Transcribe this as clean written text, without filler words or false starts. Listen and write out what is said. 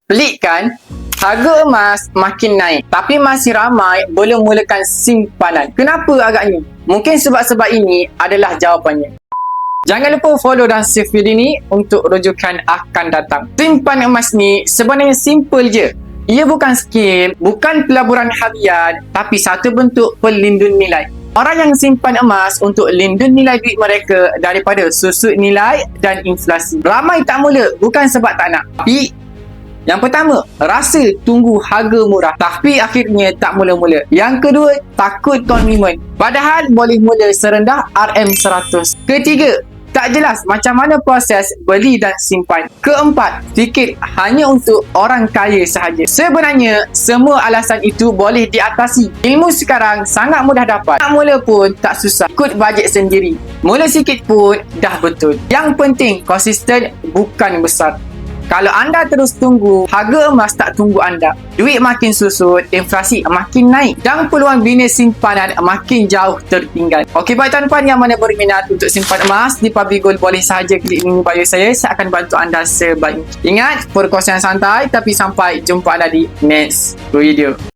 Pelik kan? Harga emas makin naik tapi masih ramai belum mulakan simpanan. Kenapa agaknya? Mungkin sebab-sebab ini adalah jawapannya. Jangan lupa follow dan save video ni untuk rujukan akan datang. Simpan emas ni sebenarnya simple je. Ia bukan skim, bukan pelaburan harian, tapi satu bentuk pelindung nilai. Orang yang simpan emas untuk lindung nilai duit mereka daripada susut nilai dan inflasi. Ramai tak mula bukan sebab tak nak, tapi yang pertama, rasa tunggu harga murah tapi akhirnya tak mula-mula. Yang kedua, takut komitmen padahal boleh mula serendah RM100. Ketiga, tak jelas macam mana proses beli dan simpan. Keempat, fikir hanya untuk orang kaya sahaja. Sebenarnya, semua alasan itu boleh diatasi. Ilmu sekarang sangat mudah dapat. Nak mula pun tak susah. Ikut bajet sendiri. Mula sikit pun dah betul. Yang penting, konsisten bukan besar. Kalau anda terus tunggu, harga emas tak tunggu anda. Duit makin susut, inflasi makin naik dan peluang bina simpanan makin jauh tertinggal. Okey, baik tuan-tuan yang mana berminat untuk simpan emas di Public Gold, boleh sahaja klik link bio saya. Saya akan bantu anda sebaik. Ingat, perkongsian santai tapi sampai jumpa anda di next video.